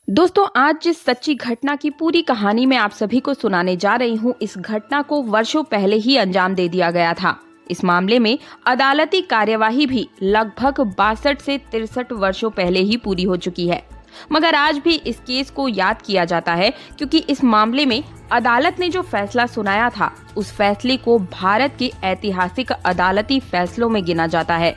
दोस्तों, आज जिस सच्ची घटना की पूरी कहानी मैं आप सभी को सुनाने जा रही हूँ, इस घटना को वर्षों पहले ही अंजाम दे दिया गया था। इस मामले में अदालती कार्यवाही भी लगभग 62 से 63 वर्षों पहले ही पूरी हो चुकी है। मगर आज भी इस केस को याद किया जाता है क्योंकि इस मामले में अदालत ने जो फैसला सुनाया था, उस फैसले को भारत के ऐतिहासिक अदालती फैसलों में गिना जाता है।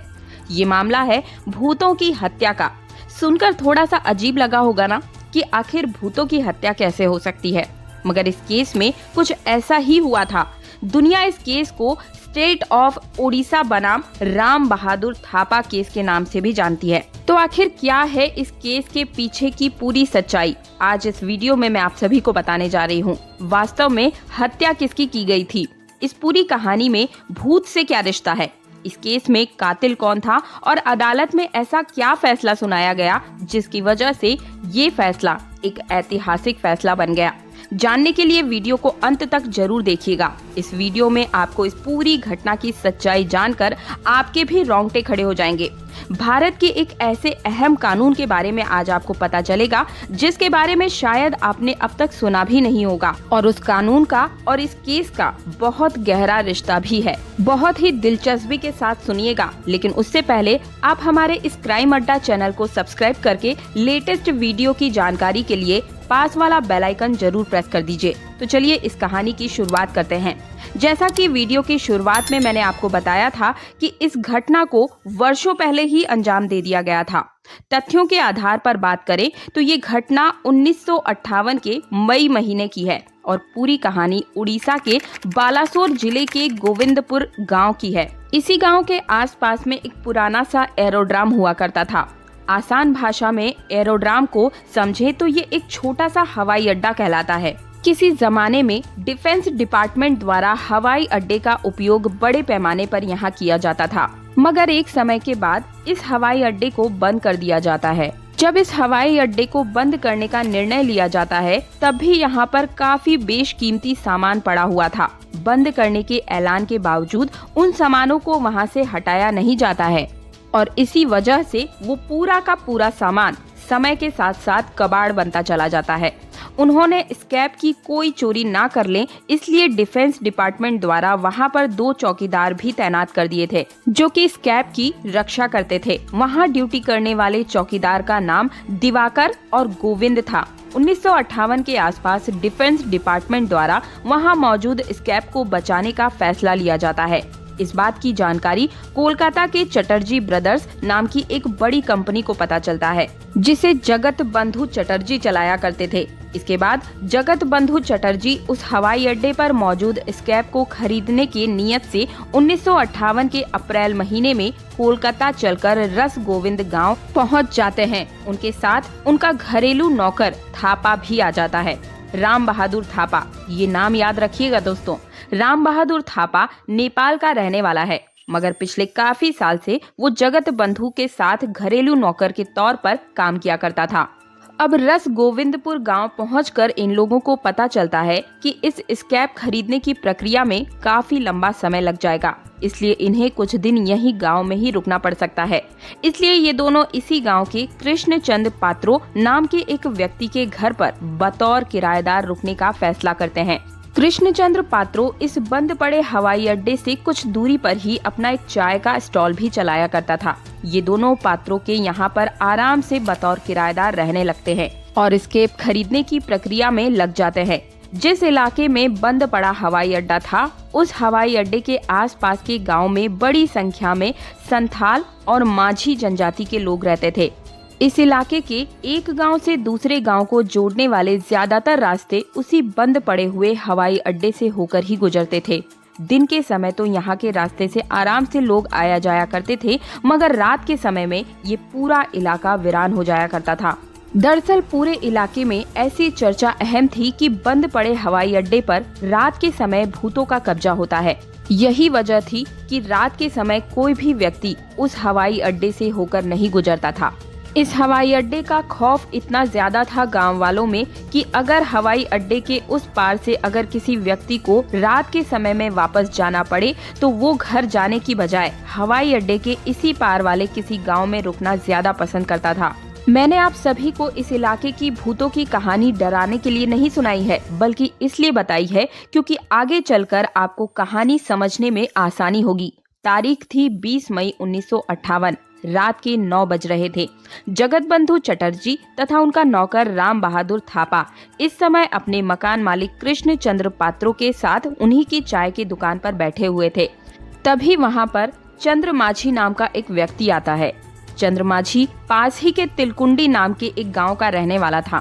ये मामला है भूतों की हत्या का। सुनकर थोड़ा सा अजीब लगा होगा ना कि आखिर भूतों की हत्या कैसे हो सकती है, मगर इस केस में कुछ ऐसा ही हुआ था। दुनिया इस केस को स्टेट ऑफ ओडिशा बनाम राम बहादुर थापा केस के नाम से भी जानती है। तो आखिर क्या है इस केस के पीछे की पूरी सच्चाई, आज इस वीडियो में मैं आप सभी को बताने जा रही हूँ। वास्तव में हत्या किसकी की गई थी, इस पूरी कहानी में भूत से क्या रिश्ता है, इस केस में कातिल कौन था और अदालत में ऐसा क्या फैसला सुनाया गया जिसकी वजह से ये फैसला एक ऐतिहासिक फैसला बन गया। जानने के लिए वीडियो को अंत तक जरूर देखिएगा। इस वीडियो में आपको इस पूरी घटना की सच्चाई जानकर आपके भी रोंगटे खड़े हो जाएंगे। भारत के एक ऐसे अहम कानून के बारे में आज आपको पता चलेगा जिसके बारे में शायद आपने अब तक सुना भी नहीं होगा, और उस कानून का और इस केस का बहुत गहरा रिश्ता भी है। बहुत ही दिलचस्पी के साथ सुनिएगा, लेकिन उससे पहले आप हमारे इस क्राइम अड्डा चैनल को सब्सक्राइब करके लेटेस्ट वीडियो की जानकारी के लिए पास वाला बेल आइकन जरूर प्रेस कर दीजिए। तो चलिए इस कहानी की शुरुआत करते हैं। जैसा कि वीडियो की शुरुआत में मैंने आपको बताया था कि इस घटना को वर्षों पहले ही अंजाम दे दिया गया था। तथ्यों के आधार पर बात करें तो ये घटना 1958 के मई महीने की है और पूरी कहानी उड़ीसा के बालासोर जिले के गोविंदपुर गांव की है। इसी गांव के आसपास में एक पुराना सा एरोड्राम हुआ करता था। आसान भाषा में एरोड्राम को समझे तो ये एक छोटा सा हवाई अड्डा कहलाता है। किसी जमाने में डिफेंस डिपार्टमेंट द्वारा हवाई अड्डे का उपयोग बड़े पैमाने पर यहाँ किया जाता था, मगर एक समय के बाद इस हवाई अड्डे को बंद कर दिया जाता है। जब इस हवाई अड्डे को बंद करने का निर्णय लिया जाता है, तब भी यहाँ पर काफी बेशकीमती सामान पड़ा हुआ था। बंद करने के ऐलान के बावजूद उन सामानों को वहाँ से हटाया नहीं जाता है और इसी वजह से वो पूरा का पूरा सामान समय के साथ साथ कबाड़ बनता चला जाता है। उन्होंने स्क्रैप की कोई चोरी ना कर ले, इसलिए डिफेंस डिपार्टमेंट द्वारा वहां पर 2 चौकीदार भी तैनात कर दिए थे जो कि स्क्रैप की रक्षा करते थे। वहां ड्यूटी करने वाले चौकीदार का नाम दिवाकर और गोविंद था। 1958 के आसपास डिफेंस डिपार्टमेंट द्वारा वहां मौजूद स्क्रैप को बचाने का फैसला लिया जाता है। इस बात की जानकारी कोलकाता के चटर्जी ब्रदर्स नाम की एक बड़ी कंपनी को पता चलता है, जिसे जगत बंधु चटर्जी चलाया करते थे। इसके बाद जगत बंधु चटर्जी उस हवाई अड्डे पर मौजूद स्क्रैप को खरीदने की नियत से 1958 के अप्रैल महीने में कोलकाता चलकर रस गोविंद गांव पहुंच जाते हैं। उनके साथ उनका घरेलू नौकर थापा भी आ जाता है, राम बहादुर थापा। ये नाम याद रखिएगा दोस्तों। राम बहादुर थापा नेपाल का रहने वाला है, मगर पिछले काफी साल से वो जगत बंधु के साथ घरेलू नौकर के तौर पर काम किया करता था। अब रस गोविंदपुर गांव पहुंचकर इन लोगों को पता चलता है कि इस स्क्रैप खरीदने की प्रक्रिया में काफी लंबा समय लग जाएगा, इसलिए इन्हें कुछ दिन यही गांव में ही रुकना पड़ सकता है। इसलिए ये दोनों इसी गांव के कृष्णचंद पात्रो नाम के एक व्यक्ति के घर पर बतौर किराएदार रुकने का फैसला करते हैं। कृष्णचंद्र पात्रो इस बंद पड़े हवाई अड्डे से कुछ दूरी पर ही अपना एक चाय का स्टॉल भी चलाया करता था। ये दोनों पात्रों के यहाँ पर आराम से बतौर किराएदार रहने लगते हैं और स्क्रैप खरीदने की प्रक्रिया में लग जाते हैं। जिस इलाके में बंद पड़ा हवाई अड्डा था, उस हवाई अड्डे के आसपास के गांव में बड़ी संख्या में संथाल और माझी जनजाति के लोग रहते थे। इस इलाके के एक गांव से दूसरे गांव को जोड़ने वाले ज्यादातर रास्ते उसी बंद पड़े हुए हवाई अड्डे से होकर ही गुजरते थे। दिन के समय तो यहाँ के रास्ते से आराम से लोग आया जाया करते थे, मगर रात के समय में ये पूरा इलाका वीरान हो जाया करता था। दरअसल पूरे इलाके में ऐसी चर्चा अहम थी कि बंद पड़े हवाई अड्डे पर रात के समय भूतों का कब्जा होता है। यही वजह थी कि रात के समय कोई भी व्यक्ति उस हवाई अड्डे से होकर नहीं गुजरता था। इस हवाई अड्डे का खौफ इतना ज्यादा था गांव वालों में कि अगर हवाई अड्डे के उस पार से अगर किसी व्यक्ति को रात के समय में वापस जाना पड़े तो वो घर जाने की बजाय हवाई अड्डे के इसी पार वाले किसी गांव में रुकना ज्यादा पसंद करता था। मैंने आप सभी को इस इलाके की भूतों की कहानी डराने के लिए नहीं सुनाई है, बल्कि इसलिए बताई है क्योंकि आगे चलकर आपको कहानी समझने में आसानी होगी। तारीख थी 20 मई 1958। रात के 9 बज रहे थे। जगत बंधु चटर्जी तथा उनका नौकर राम बहादुर थापा इस समय अपने मकान मालिक कृष्ण चंद्र पात्रों के साथ उन्हीं की चाय की दुकान पर बैठे हुए थे। तभी वहां पर चंद्र माझी नाम का एक व्यक्ति आता है। चंद्र माझी पास ही के तिलकुंडी नाम के एक गांव का रहने वाला था।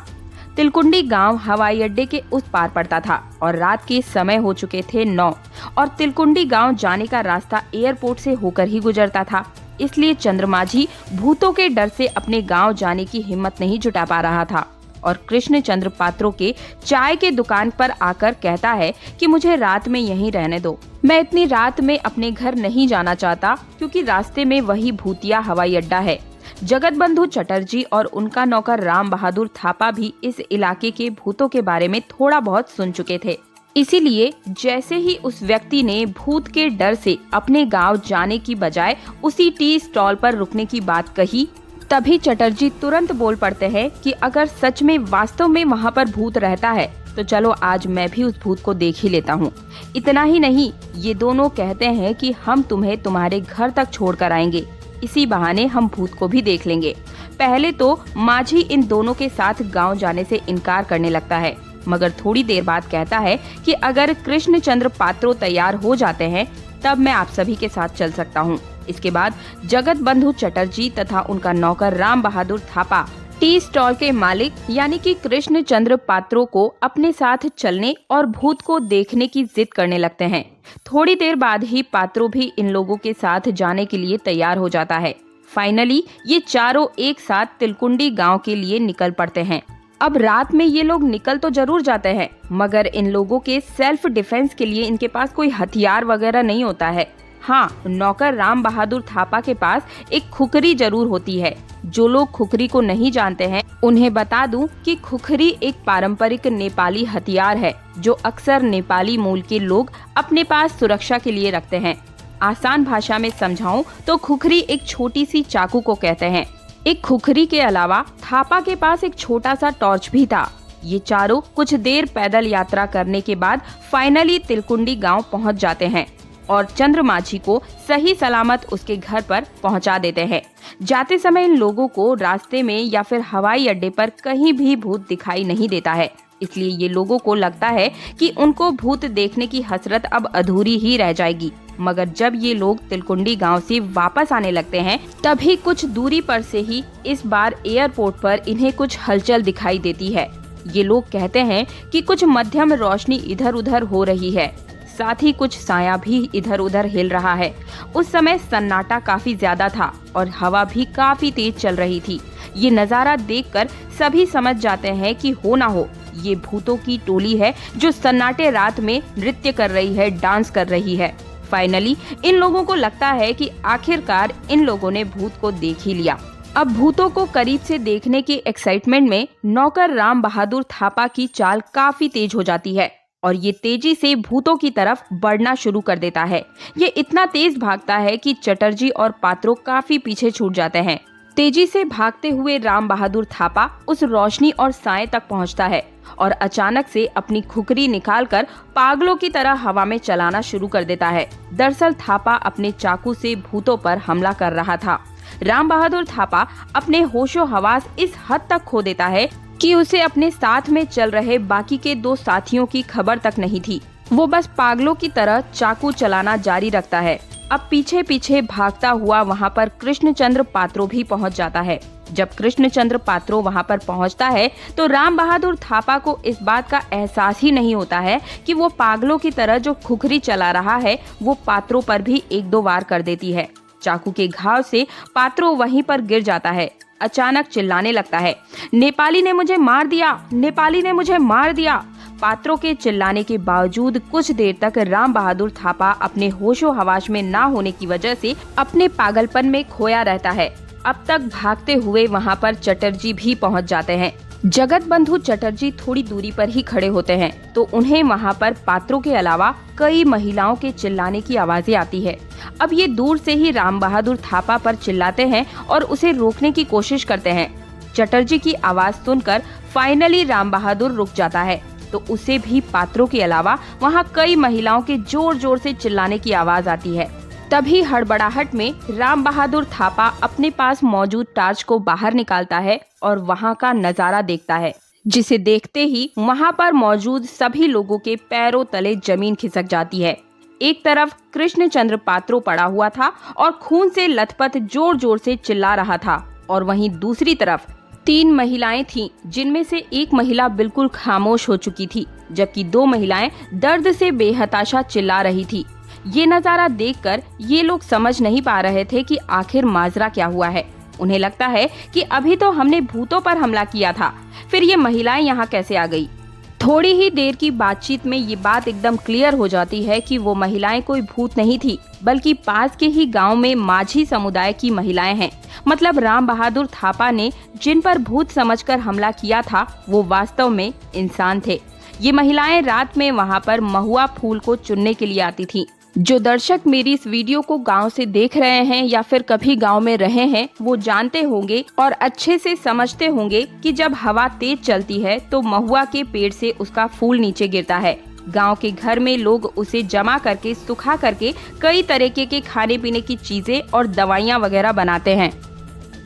तिलकुंडी गांव हवाई अड्डे के उस पार पड़ता था और रात के समय हो चुके थे 9 और तिलकुंडी गांव जाने का रास्ता एयरपोर्ट से होकर ही गुजरता था। इसलिए चंद्र माझी भूतों के डर से अपने गांव जाने की हिम्मत नहीं जुटा पा रहा था और कृष्ण चंद्र पात्रों के चाय के दुकान पर आकर कहता है कि मुझे रात में यहीं रहने दो। मैं इतनी रात में अपने घर नहीं जाना चाहता क्योंकि रास्ते में वही भूतिया हवाई अड्डा है। जगत बंधु चटर्जी और उनका नौकर राम बहादुर थापा भी इस इलाके के भूतों के बारे में थोड़ा बहुत सुन चुके थे। इसीलिए जैसे ही उस व्यक्ति ने भूत के डर से अपने गांव जाने की बजाय उसी टी स्टॉल पर रुकने की बात कही, तभी चटर्जी तुरंत बोल पड़ते हैं कि अगर सच में वास्तव में वहां पर भूत रहता है तो चलो आज मैं भी उस भूत को देख ही लेता हूँ। इतना ही नहीं, ये दोनों कहते हैं कि हम तुम्हें तुम्हारे घर तक छोड़कर आएंगे, इसी बहाने हम भूत को भी देख लेंगे। पहले तो माझी इन दोनों के साथ गांव जाने से इनकार करने लगता है, मगर थोड़ी देर बाद कहता है कि अगर कृष्ण चंद्र पात्रों तैयार हो जाते हैं तब मैं आप सभी के साथ चल सकता हूँ। इसके बाद जगत बंधु चटर्जी तथा उनका नौकर राम बहादुर थापा टी स्टॉल के मालिक यानी कि कृष्ण चंद्र पात्रों को अपने साथ चलने और भूत को देखने की जिद करने लगते हैं। थोड़ी देर बाद ही पात्रों भी इन लोगों के साथ जाने के लिए तैयार हो जाता है। फाइनली ये चारों एक साथ तिलकुंडी गांव के लिए निकल पड़ते हैं। अब रात में ये लोग निकल तो जरूर जाते हैं, मगर इन लोगों के सेल्फ डिफेंस के लिए इनके पास कोई हथियार वगैरह नहीं होता है। हाँ, नौकर राम बहादुर थापा के पास एक खुखरी जरूर होती है। जो लोग खुखरी को नहीं जानते हैं उन्हें बता दूं कि खुखरी एक पारंपरिक नेपाली हथियार है जो अक्सर नेपाली मूल के लोग अपने पास सुरक्षा के लिए रखते हैं। आसान भाषा में समझाऊं तो खुखरी एक छोटी सी चाकू को कहते हैं। एक खुखरी के अलावा थापा के पास एक छोटा सा टॉर्च भी था। ये चारों कुछ देर पैदल यात्रा करने के बाद फाइनली तिलकुंडी गांव पहुंच जाते हैं और चंद्र माझी को सही सलामत उसके घर पर पहुंचा देते हैं। जाते समय इन लोगों को रास्ते में या फिर हवाई अड्डे पर कहीं भी भूत दिखाई नहीं देता है, इसलिए ये लोगों को लगता है कि उनको भूत देखने की हसरत अब अधूरी ही रह जाएगी। मगर जब ये लोग तिलकुंडी गांव से वापस आने लगते हैं तभी कुछ दूरी पर से ही इस बार एयरपोर्ट पर इन्हें कुछ हलचल दिखाई देती है। ये लोग कहते हैं कि कुछ मध्यम रोशनी इधर उधर हो रही है, साथ ही कुछ साया भी इधर उधर हिल रहा है। उस समय सन्नाटा काफी ज्यादा था और हवा भी काफी तेज चल रही थी। ये नजारा देखकर सभी समझ जाते हैं कि हो ना हो ये भूतों की टोली है जो सन्नाटे रात में नृत्य कर रही है, डांस कर रही है। फाइनली इन लोगों को लगता है कि आखिरकार इन लोगों ने भूत को देख ही लिया। अब भूतों को करीब से देखने के एक्साइटमेंट में नौकर राम बहादुर थापा की चाल काफी तेज हो जाती है और ये तेजी से भूतों की तरफ बढ़ना शुरू कर देता है। ये इतना तेज भागता है कि चटर्जी और पात्रों काफी पीछे छूट जाते हैं। तेजी से भागते हुए राम बहादुर थापा उस रोशनी और साए तक पहुंचता है और अचानक से अपनी खुखरी निकालकर पागलों की तरह हवा में चलाना शुरू कर देता है। दरअसल थापा अपने चाकू से भूतों पर हमला कर रहा था। राम बहादुर थापा अपने होशो हवास इस हद तक खो देता है कि उसे अपने साथ में चल रहे बाकी के 2 साथियों की खबर तक नहीं थी। वो बस पागलों की तरह चाकू चलाना जारी रखता है। अब पीछे पीछे भागता हुआ वहाँ पर कृष्णचंद्र पात्रों भी पहुँच जाता है। जब कृष्णचंद्र पात्रों वहाँ पर पहुँचता है तो राम बहादुर थापा को इस बात का एहसास ही नहीं होता है कि वो पागलों की तरह जो खुखरी चला रहा है वो पात्रों पर भी 1-2 वार कर देती है। चाकू के घाव से पात्रों वहीं पर गिर जाता है। अचानक चिल्लाने लगता है, नेपाली ने मुझे मार दिया, नेपाली ने मुझे मार दिया। पात्रों के चिल्लाने के बावजूद कुछ देर तक राम बहादुर थापा अपने होशो हवास में ना होने की वजह से अपने पागलपन में खोया रहता है। अब तक भागते हुए वहाँ पर चटर्जी भी पहुँच जाते हैं। जगत बंधु चटर्जी थोड़ी दूरी पर ही खड़े होते हैं तो उन्हें वहाँ पर पात्रों के अलावा कई महिलाओं के चिल्लाने की आवाजें आती है। अब ये दूर से ही राम बहादुर थापा पर चिल्लाते हैं और उसे रोकने की कोशिश करते हैं। चटर्जी की आवाज सुनकर फाइनली राम बहादुर रुक जाता है, तो उसे भी पात्रों के अलावा वहाँ कई महिलाओं के जोर जोर से चिल्लाने की आवाज आती है। तभी हड़बड़ाहट में राम बहादुर थापा अपने पास मौजूद टार्च को बाहर निकालता है और वहाँ का नजारा देखता है, जिसे देखते ही वहाँ पर मौजूद सभी लोगों के पैरों तले जमीन खिसक जाती है। एक तरफ कृष्णचंद्र पात्रो पड़ा हुआ था और खून से लथपथ जोर जोर से चिल्ला रहा था, और वहीं दूसरी तरफ 3 महिलाएं थीं, जिनमें से एक महिला बिल्कुल खामोश हो चुकी थी, जबकि 2 महिलाएं दर्द से बेहताशा चिल्ला रही थी। ये नजारा देखकर ये लोग समझ नहीं पा रहे थे कि आखिर माजरा क्या हुआ है। उन्हें लगता है कि अभी तो हमने भूतों पर हमला किया था, फिर ये महिलाएं यहाँ कैसे आ गई। थोड़ी ही देर की बातचीत में ये बात एकदम क्लियर हो जाती है कि वो महिलाएं कोई भूत नहीं थी, बल्कि पास के ही गांव में माझी समुदाय की महिलाएं हैं। मतलब राम बहादुर थापा ने जिन पर भूत समझकर हमला किया था, वो वास्तव में इंसान थे। ये महिलाएं रात में वहां पर महुआ फूल को चुनने के लिए आती थीं। जो दर्शक मेरी इस वीडियो को गांव से देख रहे हैं या फिर कभी गांव में रहे हैं, वो जानते होंगे और अच्छे से समझते होंगे कि जब हवा तेज चलती है तो महुआ के पेड़ से उसका फूल नीचे गिरता है। गांव के घर में लोग उसे जमा करके सुखा करके कई तरीके के खाने पीने की चीजें और दवाइयाँ वगैरह बनाते हैं।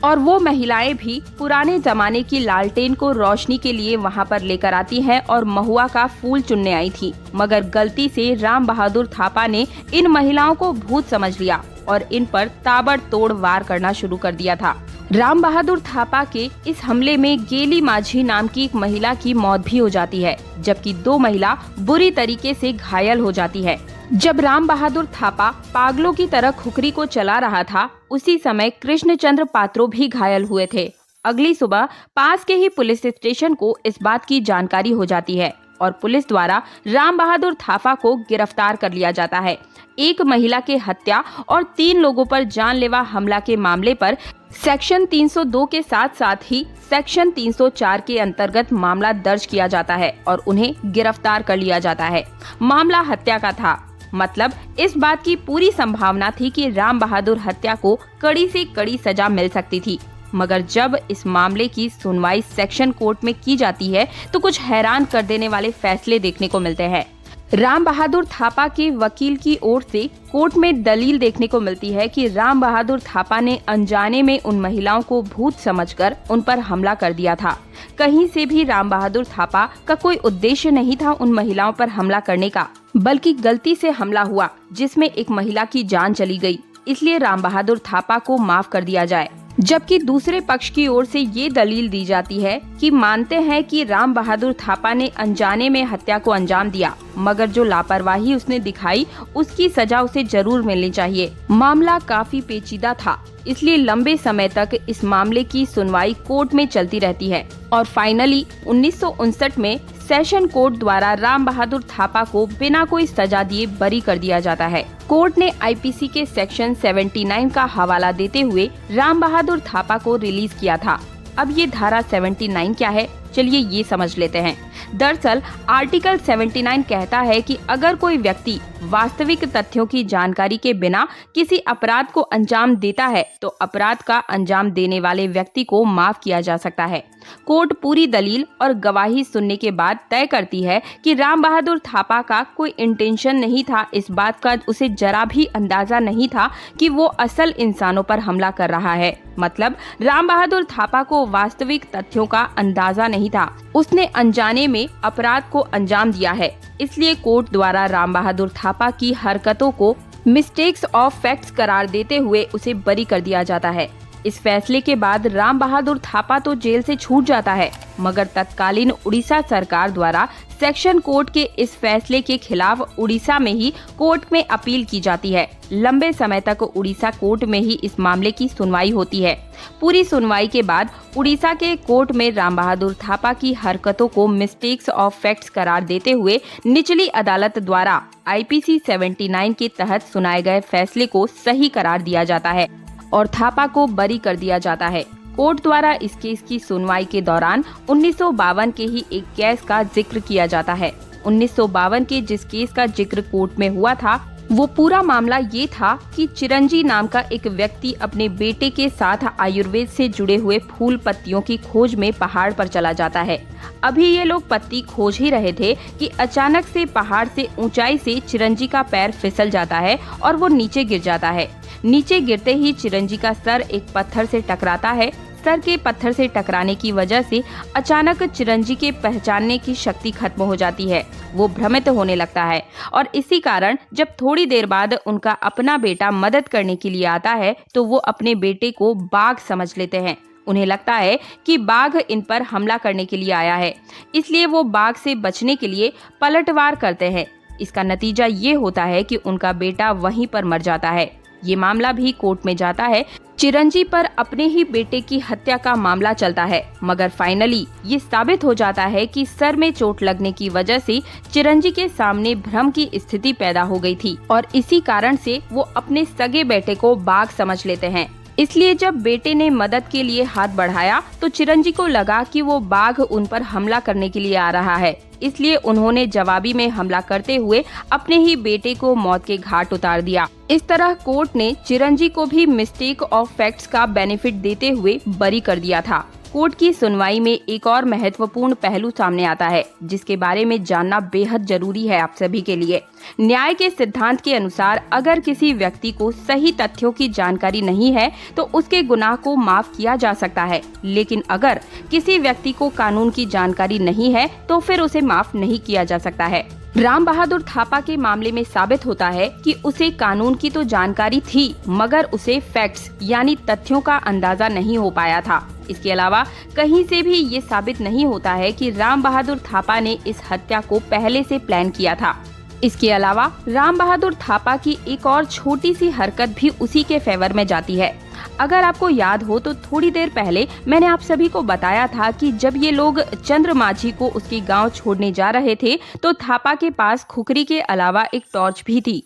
और वो महिलाएं भी पुराने जमाने की लालटेन को रोशनी के लिए वहां पर लेकर आती हैं और महुआ का फूल चुनने आई थी। मगर गलती से राम बहादुर थापा ने इन महिलाओं को भूत समझ लिया और इन पर ताबड़तोड़ वार करना शुरू कर दिया था। राम बहादुर थापा के इस हमले में गेली माझी नाम की एक महिला की मौत भी हो जाती है, जबकि 2 महिला बुरी तरीके से घायल हो जाती है। जब राम बहादुर थापा पागलों की तरह खुखरी को चला रहा था, उसी समय कृष्णचंद्र पात्रो भी घायल हुए थे। अगली सुबह पास के ही पुलिस स्टेशन को इस बात की जानकारी हो जाती है और पुलिस द्वारा राम बहादुर थापा को गिरफ्तार कर लिया जाता है। एक महिला के हत्या और 3 लोगों पर जानलेवा हमला के मामले पर सेक्शन 302 के साथ साथ ही सेक्शन 304 के अंतर्गत मामला दर्ज किया जाता है और उन्हें गिरफ्तार कर लिया जाता है। मामला हत्या का था, मतलब इस बात की पूरी संभावना थी कि राम बहादुर हत्या को कड़ी से कड़ी सजा मिल सकती थी। मगर जब इस मामले की सुनवाई सेक्शन कोर्ट में की जाती है तो कुछ हैरान कर देने वाले फैसले देखने को मिलते हैं। राम बहादुर थापा के वकील की ओर से कोर्ट में दलील देखने को मिलती है कि राम बहादुर थापा ने अनजाने में उन महिलाओं को भूत समझकर उन पर हमला कर दिया था। कहीं से भी राम बहादुर थापा का कोई उद्देश्य नहीं था उन महिलाओं पर हमला करने का, बल्कि गलती से हमला हुआ जिसमें एक महिला की जान चली गई, इसलिए राम बहादुर थापा को माफ कर दिया जाए। जबकि दूसरे पक्ष की ओर से ये दलील दी जाती है कि मानते हैं कि राम बहादुर थापा ने अनजाने में हत्या को अंजाम दिया, मगर जो लापरवाही उसने दिखाई उसकी सजा उसे जरूर मिलनी चाहिए। मामला काफी पेचीदा था, इसलिए लंबे समय तक इस मामले की सुनवाई कोर्ट में चलती रहती है और फाइनली 1959 में सेशन कोर्ट द्वारा राम बहादुर थापा को बिना कोई सजा दिए बरी कर दिया जाता है। कोर्ट ने आईपीसी के सेक्शन 79 का हवाला देते हुए राम बहादुर थापा को रिलीज किया था। अब ये धारा 79 क्या है, चलिए ये समझ लेते हैं। दरअसल आर्टिकल 79 कहता है कि अगर कोई व्यक्ति वास्तविक तथ्यों की जानकारी के बिना किसी अपराध को अंजाम देता है तो अपराध का अंजाम देने वाले व्यक्ति को माफ किया जा सकता है। कोर्ट पूरी दलील और गवाही सुनने के बाद तय करती है कि राम बहादुर थापा का कोई इंटेंशन नहीं था, इस बात का उसे जरा भी अंदाजा नहीं था कि वो असल इंसानों पर हमला कर रहा है। मतलब राम बहादुर थापा को वास्तविक तथ्यों का अंदाजा नहीं था, उसने अनजाने में अपराध को अंजाम दिया है। इसलिए कोर्ट द्वारा राम बहादुर थापा की हरकतों को मिस्टेक्स ऑफ फैक्ट्स करार देते हुए उसे बरी कर दिया जाता है। इस फैसले के बाद राम बहादुर थापा तो जेल से छूट जाता है, मगर तत्कालीन उड़ीसा सरकार द्वारा सेक्शन कोर्ट के इस फैसले के खिलाफ उड़ीसा में ही कोर्ट में अपील की जाती है। लंबे समय तक उड़ीसा कोर्ट में ही इस मामले की सुनवाई होती है। पूरी सुनवाई के बाद उड़ीसा के कोर्ट में राम बहादुर थापा की हरकतों को मिस्टेक्स ऑफ फैक्ट्स करार देते हुए निचली अदालत द्वारा आईपीसी 79 के तहत सुनाए गए फैसले को सही करार दिया जाता है और थापा को बरी कर दिया जाता है। कोर्ट द्वारा इस केस की सुनवाई के दौरान 1952 के ही एक केस का जिक्र किया जाता है। 1952 के जिस केस का जिक्र कोर्ट में हुआ था वो पूरा मामला ये था कि चिरंजी नाम का एक व्यक्ति अपने बेटे के साथ आयुर्वेद से जुड़े हुए फूल पत्तियों की खोज में पहाड़ पर चला जाता है। अभी ये लोग पत्ती खोज ही रहे थे कि अचानक से पहाड़ से ऊंचाई से चिरंजी का पैर फिसल जाता है और वो नीचे गिर जाता है। नीचे गिरते ही चिरंजी का सर एक पत्थर से टकराता है। सर के पत्थर से टकराने की वजह से अचानक चिरंजी के पहचानने की शक्ति खत्म हो जाती है। वो भ्रमित होने लगता है और इसी कारण जब थोड़ी देर बाद उनका अपना बेटा मदद करने के लिए आता है तो वो अपने बेटे को बाघ समझ लेते हैं। उन्हें लगता है कि बाघ इन पर हमला करने के लिए आया है, इसलिए वो बाघ से बचने के लिए पलटवार करते हैं। इसका नतीजा ये होता है कि उनका बेटा वहीं पर मर जाता है। ये मामला भी कोर्ट में जाता है। चिरंजी पर अपने ही बेटे की हत्या का मामला चलता है, मगर फाइनली ये साबित हो जाता है कि सर में चोट लगने की वजह से चिरंजी के सामने भ्रम की स्थिति पैदा हो गई थी और इसी कारण से वो अपने सगे बेटे को बाघ समझ लेते हैं। इसलिए जब बेटे ने मदद के लिए हाथ बढ़ाया तो चिरंजी को लगा कि वो बाघ उन पर हमला करने के लिए आ रहा है, इसलिए उन्होंने जवाबी में हमला करते हुए अपने ही बेटे को मौत के घाट उतार दिया। इस तरह कोर्ट ने चिरंजी को भी मिस्टेक ऑफ फैक्ट्स का बेनिफिट देते हुए बरी कर दिया था। कोर्ट की सुनवाई में एक और महत्वपूर्ण पहलू सामने आता है, जिसके बारे में जानना बेहद जरूरी है आप सभी के लिए। न्याय के सिद्धांत के अनुसार अगर किसी व्यक्ति को सही तथ्यों की जानकारी नहीं है तो उसके गुनाह को माफ किया जा सकता है, लेकिन अगर किसी व्यक्ति को कानून की जानकारी नहीं है तो फिर उसे माफ नहीं किया जा सकता है। राम बहादुर थापा के मामले में साबित होता है कि उसे कानून की तो जानकारी थी, मगर उसे फैक्ट्स यानी तथ्यों का अंदाजा नहीं हो पाया था। इसके अलावा कहीं से भी ये साबित नहीं होता है कि राम बहादुर थापा ने इस हत्या को पहले से प्लान किया था। इसके अलावा राम बहादुर थापा की एक और छोटी सी हरकत भी उसी के फेवर में जाती है। अगर आपको याद हो तो थोड़ी देर पहले मैंने आप सभी को बताया था कि जब ये लोग चंद्र माझी को उसके गांव छोड़ने जा रहे थे तो थापा के पास खुकरी के अलावा एक टॉर्च भी थी।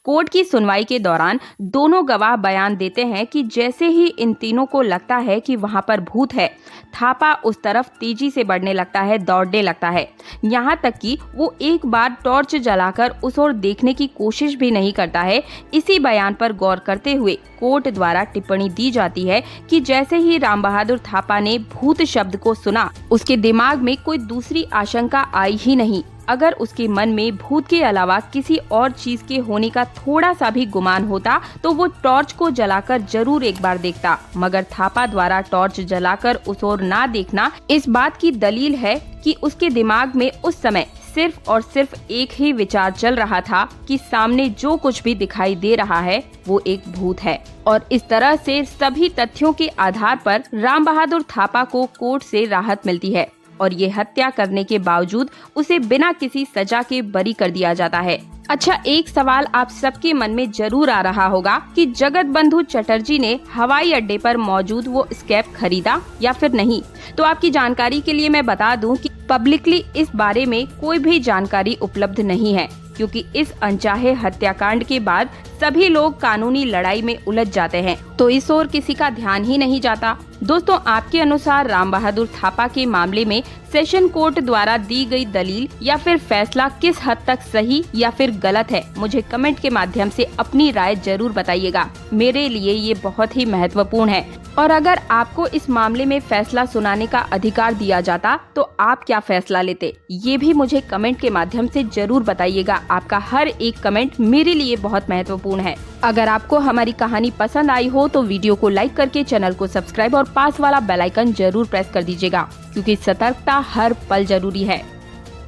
कोर्ट की सुनवाई के दौरान दोनों गवाह बयान देते हैं कि जैसे ही इन तीनों को लगता है कि वहां पर भूत है, थापा उस तरफ तेजी से बढ़ने लगता है, दौड़ने लगता है। यहाँ तक कि वो एक बार टॉर्च जलाकर उस ओर देखने की कोशिश भी नहीं करता है। इसी बयान पर गौर करते हुए कोर्ट द्वारा टिप्पणी दी जाती है कि जैसे ही राम बहादुर थापा ने भूत शब्द को सुना, उसके दिमाग में कोई दूसरी आशंका आई ही नहीं। अगर उसके मन में भूत के अलावा किसी और चीज के होने का थोड़ा सा भी गुमान होता तो वो टॉर्च को जलाकर जरूर एक बार देखता, मगर थापा द्वारा टॉर्च जलाकर उस ओर ना देखना इस बात की दलील है कि उसके दिमाग में उस समय सिर्फ और सिर्फ एक ही विचार चल रहा था कि सामने जो कुछ भी दिखाई दे रहा है वो एक भूत है। और इस तरह से सभी तथ्यों के आधार पर राम बहादुर थापा को कोर्ट से राहत मिलती है और ये हत्या करने के बावजूद उसे बिना किसी सजा के बरी कर दिया जाता है। अच्छा, एक सवाल आप सबके मन में जरूर आ रहा होगा कि जगत बंधु चटर्जी ने हवाई अड्डे पर मौजूद वो स्केप खरीदा या फिर नहीं। तो आपकी जानकारी के लिए मैं बता दूं कि पब्लिकली इस बारे में कोई भी जानकारी उपलब्ध नहीं है, क्योंकि इस अनचाहे हत्याकांड के बाद सभी लोग कानूनी लड़ाई में उलझ जाते हैं, तो इस ओर किसी का ध्यान ही नहीं जाता। दोस्तों, आपके अनुसार राम बहादुर थापा के मामले में सेशन कोर्ट द्वारा दी गई दलील या फिर फैसला किस हद तक सही या फिर गलत है, मुझे कमेंट के माध्यम से अपनी राय जरूर बताइएगा। मेरे लिए ये बहुत ही महत्वपूर्ण है। और अगर आपको इस मामले में फैसला सुनाने का अधिकार दिया जाता तो आप क्या फैसला लेते, ये भी मुझे कमेंट के माध्यम से जरूर बताइएगा। आपका हर एक कमेंट मेरे लिए बहुत महत्वपूर्ण है। अगर आपको हमारी कहानी पसंद आई हो तो वीडियो को लाइक करके चैनल को सब्सक्राइब और पास वाला बेल आइकन जरूर प्रेस कर दीजिएगा, क्योंकि सतर्कता हर पल जरूरी है।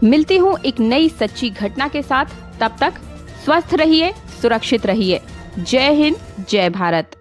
मिलती हूँ एक नई सच्ची घटना के साथ, तब तक स्वस्थ रहिए, सुरक्षित रहिए। जय हिंद, जय भारत।